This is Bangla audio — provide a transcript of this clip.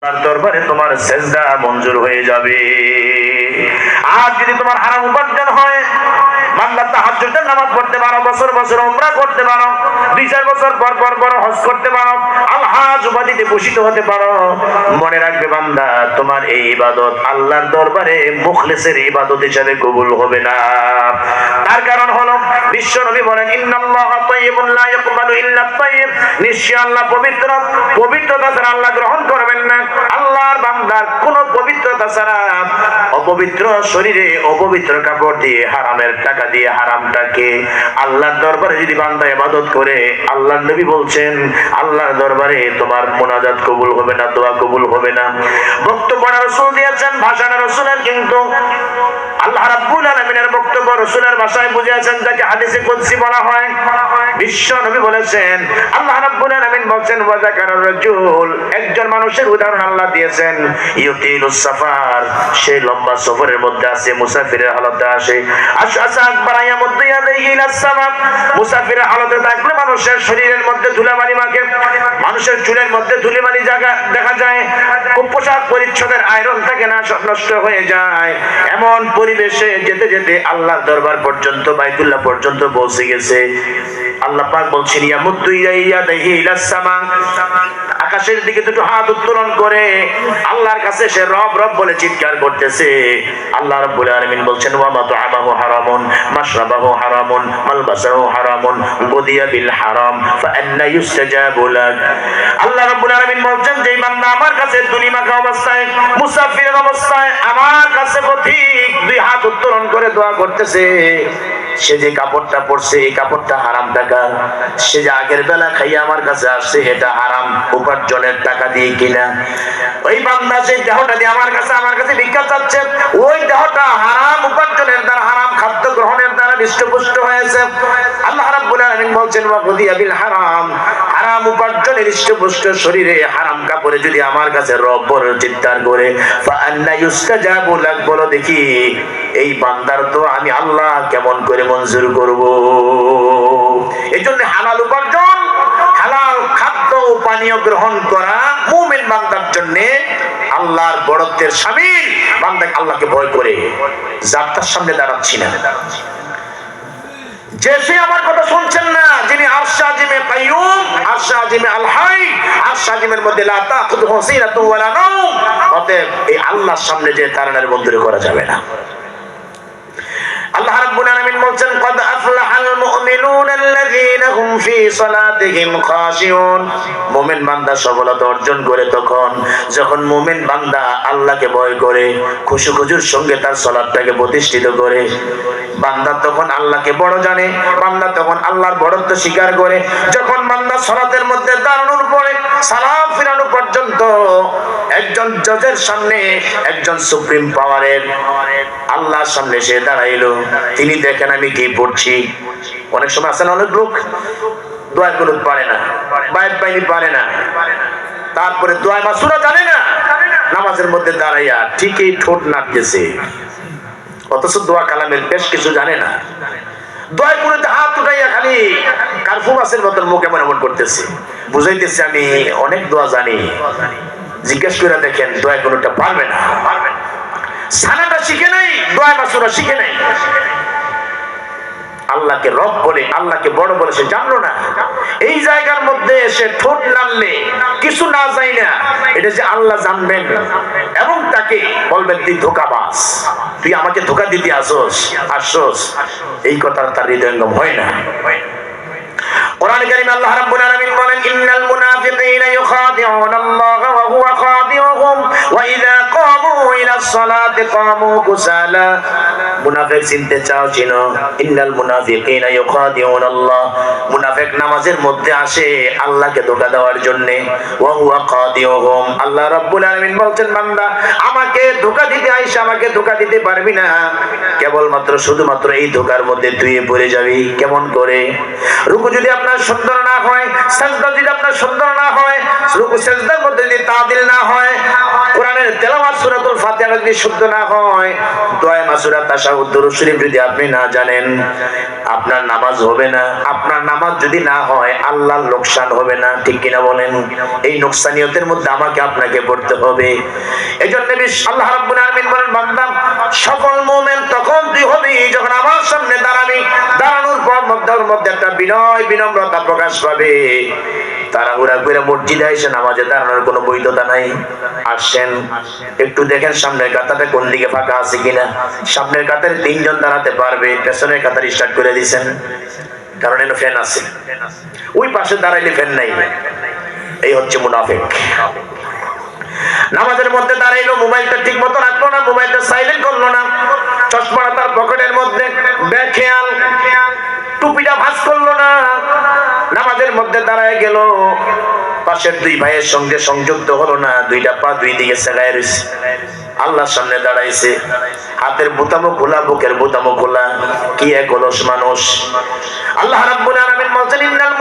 তার দরবারে তোমার সেজদা মঞ্জুর হয়ে যাবে। আর যদি তোমার হারাম উপার্জন হয়, বান্দা তাহাজ্জুদের নামাজ পড়তে পারো, বছর বছর উমরা করতে পারো, 2-4 বছর পর পর বড় হজ করতে পারো, আল হাজ উপাধিতে ভূষিত হতে পারো, মনে রাখবে বান্দা তোমার এই ইবাদত আল্লাহর দরবারে মুখলিসের ইবাদত হিসেবে কবুল হবে না। তার কারণ হলো বিশ্ব নবী বলেন, ইন্নাল্লাহা তাইয়্যিবুন লা ইয়াকবালু ইল্লা তাইয়্যিব, নিশ্চয় আল্লাহ পবিত্র, পবিত্রতা ছাড়া আল্লাহ গ্রহণ করবেন না। আল্লাহর বান্দার কোন পবিত্রতা ছাড়া, অপবিত্র শরীরে অপবিত্র কাপড় দিয়ে, হারামের টাকা দিয়ে হারামটাকে আল্লাহর দরবারে যদি বান্দা ইবাদত করে, আল্লাহর নবী বলছেন আল্লাহর দরবারে তোমার মুনাজাত কবুল হবে না, দোয়া কবুল হবে না। বক্তব্য রাসূল দিয়েছেন, ভাষা রাসূলের, কিন্তু আল্লাহ রাব্বুল আলামিনের বক্তব্য রাসূলের ভাষায় বুঝিয়েছেন, যাকে হাদিসে কুদসি বলা হয়। বিশ্ব নবী বলেছেন, আল্লাহ রাব্বুল আলামিন বলেন, ওয়া যাকারার রাজুল, একজন মানুষের উদাহরণ আল্লাহ দিয়েছেন, ইউতিলুস সাফার, সে লম্বা সফরের মধ্যে আছে, মুসাফিরের হালতে আসে, আশআসা আকবারা ইয়ামুদ্দু ইয়াদাইহি ইলাস সামা, মুসাফিরের হালতে থাকলে মানুষের শরীরের মধ্যে ধুলাবালি মাখে, মানুষের চুলের মধ্যে ধুলিবালি জায়গা দেখা যায়, পোশাক পরিচ্ছদের আয়রন থাকে না, সব নষ্ট হয়ে যায়। এমন পরিবেশে যেতে যেতে আল্লাহর দরবার পর্যন্ত, বাইতুল্লাহ পর্যন্ত পৌঁছে গেছে। আল্লাহ পাক বলছেন, ইয়ামুদ্দু ইয়াদাইহি ইলাস সামা, আকাশের দিকে দুটো হাত উত্তোলন করে আল্লাহর কাছে সে রব রব বলে চিৎকার করতেছে। আল্লাহ রাব্বুল আলামিন বলছেন, ওয়া মাতআমাহু হারামুন, মাশরাবাহু হারামুন, মালবাসাহু হারামুন, গুদিয়া বিল হারাম, ফাআন্না ইউস্তাজাবু লাক। আল্লাহ রাব্বুল আলামিন বলছেন, যে বান্দা আমার কাছে দুলি মাখা অবস্থায়, মুসাফিরের অবস্থায় আমার কাছে পথিক দুই হাত উত্তোলন করে দোয়া করতেছে, সে যে কাপড়টা পরছে এই কাপড়টা হারাম টাকা, সে যে আগের বেলা খাইয়া আমার কাছে আসছে এটা হারাম উপার্জনের টাকা দিয়ে কিনা, ওই বান্দা সেই দেহটা দিয়ে আমার কাছে ভিক্ষা চাচ্ছে, ওই দেহটা হারাম উপার্জনের দ্বারা, হারাম খাদ্য গ্রহণের দ্বারা হৃষ্টপুষ্ট হয়েছে। আল্লাহ রাব্বুল আলামিন বলছেন, ওয়া গুদিয়া বিল হারাম, হারাম উপার্জনের হৃষ্টপুষ্ট শরীরে হারাম কাপড়ে যদি আমার কাছে রব বড় চিৎকার করে, ফাআন্না ইউস্তাজাবু লাক, বলো দেখি এই বান্দার তো আমি আল্লাহ কেমন করে মঞ্জুর করব। এই জন্য হালাল উপার্জন, হালাল খাদ্য ও পানীয় গ্রহণ করা মুমিন বান্দার জন্য আল্লাহর বড়ত্বের শামিল। বান্দা আল্লাহকে ভয় করে, যার তার সামনে দাঁড়াচ্ছি না, যে সে আমার কথা শুনছেন না, যিনি আরশ আজিমে কাইয়ুম, আরশ আজিমে আল হাই, আরশ আজিমের মধ্যে লা তাখুযুহু সিনাতুন ওয়ালা নাওম, অতএব এই আল্লাহর সামনে যে তারানের বন্ধুরি করা যাবে না। আল্লাহ রাব্বুল আলামিন বলেন, ক্বাদ আফলাহাল মুমিনুনা আল্লাযীনা হুম ফী সালাতিহিম খাশিউন, মুমিন বান্দা সফলতা অর্জন করে তখন যখন মুমিন বান্দা আল্লাহকে ভয় করে, খুশু-খুজুর সঙ্গে তার সালাতটাকে প্রতিষ্ঠিত করে। বান্দা তখন আল্লাহকে বড় জানে, বান্দা তখন আল্লাহর বড়ত্ব স্বীকার করে। যখন বান্দা সালাতের মধ্যে দাঁড়ানোর পরে সালাম ফিরানো পর্যন্ত একজন জজের সামনে, একজন সুপ্রিম পাওয়ারের আল্লাহর সামনে সে দাঁড়াইলো, তিনি দেখেন আমি কি পড়ছি। অনেক সময় আছে না, অনেক লোক দোয়া কুনুত পারে না, বাইত বাইনি পারে না, তারপরে দোয়া মাসুরা জানে না, নামাজের মধ্যে দাঁড়াইয়া ঠিকই ঠোঁট নাড়তেছে, অথচ দোয়া কালামের বেশ কিছু জানে না। দোয়া কুনুতে হাত উঠাইয়া খালি কারফু মাসের মতন মুখ এমন এমন করতেছে, বুঝাইতেছে আমি অনেক দোয়া জানি। জিজ্ঞেস করে দেখেন, দোয়া কুনুটা পারবে না, সানাটা শিখে নাই, দোয়া মাসুরা শিখে নাই। আল্লাহকে রব বলে, আল্লাহকে বড় বলে সে জানলো না। এই জায়গার মধ্যে এসে ঠোঁট নাড়লে কিছু না যাই না, এটা যে আল্লাহ জানবেন এবং তাকে বলবেন তুই ধোঁকাবাজ, তুই আমাকে ধোঁকা দিতে আসছস, এই কথা তার হৃদয়ঙ্গম হয় না। কোরআন কারীমে আল্লাহ রাব্বুল আলামিন বলেন, ইন্নাল মুনাফিকিনা ইউখাদিউনাল্লাহা ওয়া হুয়া খাদিউহুম ওয়া ইযা কামু ইলাস সালাতি কামু কুসালা। মুনাফিক চিনতে চাও, চিনো। ইন্নাল মুনাফিকিনা ইউখাদিউনাল্লাহ, মুনাফিক নামাজের মধ্যে আসে আল্লাহকে ধোঁকা দেওয়ার জন্য। ওয়া হুয়া খাদিউহুম, আল্লাহ রাব্বুল আলামিন বলছেন, বান্দা আমাকে ধোঁকা দিতে আইসা আমাকে ধোঁকা দিতে পারবি না, কেবলমাত্র শুধুমাত্র এই ধোঁকার মধ্যে তুই পড়ে যাবি। কেমন করে? রুকু যদি আপনার সুন্দর না হয়, সাজদা যদি আপনার সুন্দর না হয়, রুকু সাজদার মধ্যে যদি তাদিল না হয়, কোরআন কোরআনের তেলাওয়াত সূরাতুল ফাতিহা যদি শুদ্ধ না হয়, দোয়া মাসুরা তাশাহুদ দুরূদ শরীফ যদি আপনি না জানেন, আপনার নামাজ হবে না। আপনার নামাজ যদি না হয়, আল্লাহর লোকসান হবে না, ঠিক কিনা বলেন? এই নোকসানিয়তের মধ্যে আমাকে আপনাকে পড়তে হবে। এইজন্য আল্লাহ রাব্বুল আলামিন বলেন, বান্দা সকল মুমিন তখন তুই হবি যখন আমার সামনে দাঁড়াবি। দাঁড়ানোর পর মধ্যে একটা বিনয় বিনম্রতা প্রকাশ পাবে। তাড়াহুড়া করে মসজিদে এসে নামাজে দাঁড়ানোর কোনো বৈধতা নাই। আসেন একটু দেখেন সামনের কাতারটা কোন দিকে ফাঁকা আছে কিনা। সামনের কাতারে 3 জন দাঁড়াতে পারবে, পেছনের কাতার স্টার্ট করে দিয়েছেন, কারণ এর ফ্যান আছে। ওই পাশে দাঁড়াইলে ফ্যান নাই। এই হচ্ছে মুনাফিক। নামাজের মধ্যে দাঁড়াইলো, মোবাইলটা ঠিক মতো রাখলো না, মোবাইলটা সাইলেন্ট করলো না, চশমাটা তার পকেটের মধ্যে বেখেয়াল, টুপিটা ভাঁজ করলো না, নামাজের মধ্যে দাঁড়ায় গেল, পাশের 2 ভাইয়ের সঙ্গে সংযুক্ত হলো না, 2টা পা 2 দিকে সেলায় রয়েছে, আল্লাহর সামনে দাঁড়াইছে, হাতের বোতামও খোলা, বুকের বোতামও খোলা, কি এক অলস মানুষ। আল্লাহ রাব্বুল আলামিন বলেন, ইন্নাল